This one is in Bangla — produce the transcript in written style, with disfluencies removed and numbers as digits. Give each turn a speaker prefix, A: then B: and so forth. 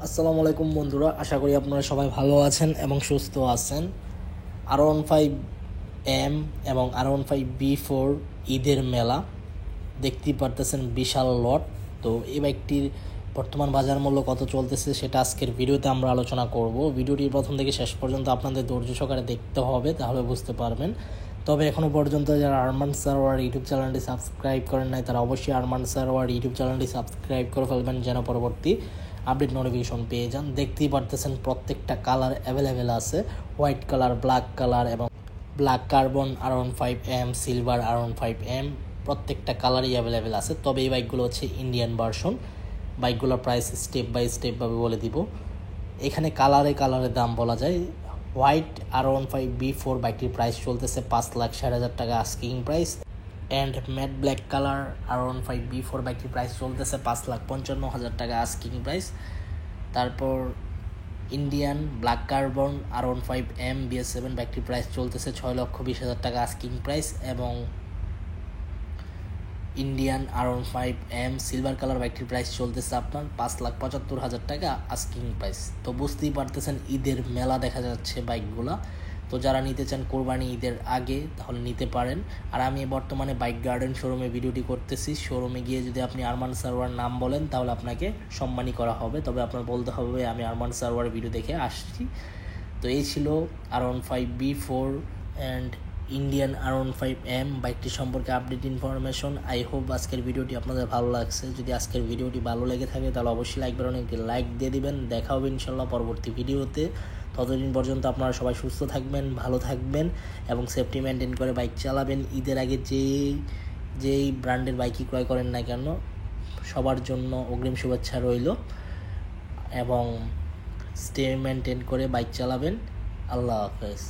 A: আসসালামু আলাইকুম বন্ধুরা, আশা করি আপনারা সবাই ভালো আছেন এবং সুস্থ আছেন। R15M এবং R15B4 ঈদের মেলা দেখতেই পারতেছেন, বিশাল লট। তো এই বাইকটির বর্তমান বাজার মূল্য কত চলতেছে সেটা আজকের ভিডিওতে আমরা আলোচনা করব। ভিডিওটি প্রথম থেকে শেষ পর্যন্ত আপনাদের ধৈর্য সহকারে দেখতে হবে, তাহলে বুঝতে পারবেন। তবে এখনও পর্যন্ত যারা আরমান সারোয়ার ইউটিউব চ্যানেলটি সাবস্ক্রাইব করেন নাই, তারা অবশ্যই আরমান সারোয়ার ইউটিউব চ্যানেলটি সাবস্ক্রাইব করে ফেলবেন, যেন পরবর্তী আপডেট নোটিফিকেশন পেয়ে যান। দেখতেই পারতেছেন প্রত্যেকটা কালার অ্যাভেলেবেল আছে, হোয়াইট কালার, ব্ল্যাক কালার এবং black carbon R15M, silver R15M, প্রত্যেকটা কালারই অ্যাভেলেবেল আছে। তবে এই বাইকগুলো হচ্ছে ইন্ডিয়ান ভার্সন। বাইকগুলোর প্রাইস স্টেপ বাই স্টেপভাবে বলে দিব। এখানে কালারে কালারে দাম বলা যায়। হোয়াইট R15B4 বাইকটির প্রাইস চলতেছে 5,60,000 টাকা asking price. And matte black colour R15B4 বাইকটির প্রাইস চলতেছে 5,55,000 টাকা আস্কিং প্রাইস। তারপর Indian black carbon R15M BS7 বাইকটির প্রাইস চলতেছে 6,20,000 টাকা আস্কিং প্রাইস। এবং ইন্ডিয়ান R15M সিলভার কালার বাইকটির প্রাইস চলতেছে আপনার 5,75,000 টাকা আস্কিং প্রাইস। তো বুঝতেই পারতেছেন ঈদের মেলা দেখা যাচ্ছে বাইকগুলা। তো যারা নিতে চান কোরবানি ঈদের আগে, তাহলে নিতে পারেন। আর আমি বর্তমানে বাইক গার্ডেন শোরুমে ভিডিওটি করতেছি। শোরুমে গিয়ে যদি আপনি আরমান সারোয়ার নাম বলেন, তাহলে আপনাকে সম্মানী করা হবে। তবে আপনার বলতে হবে আমি আরমান সারোয়ার ভিডিও দেখে আসছি। তো এই ছিল R15B4 অ্যান্ড ইন্ডিয়ান R15M বাইকটি সম্পর্কে আপডেট ইনফরমেশন। আই হোপ আজকের ভিডিওটি আপনাদের ভালো লাগছে। যদি আজকের ভিডিওটি ভালো লেগে থাকে, তাহলে অবশ্যই লাইক বাটনে একটি লাইক দিয়ে দিবেন। দেখা হবে ইনশাল্লাহ পরবর্তী ভিডিওতে। ততদিন পর্যন্ত আপনারা সবাই সুস্থ থাকবেন, ভালো থাকবেন এবং সেফটি মেনটেন করে বাইক চালাবেন। ঈদের আগে যেই ব্র্যান্ডের বাইকই ক্রয় করেন না কেন, সবার জন্য অগ্রিম শুভেচ্ছা রইল এবং স্টে মেনটেন করে বাইক চালাবেন। আল্লাহ হাফেজ।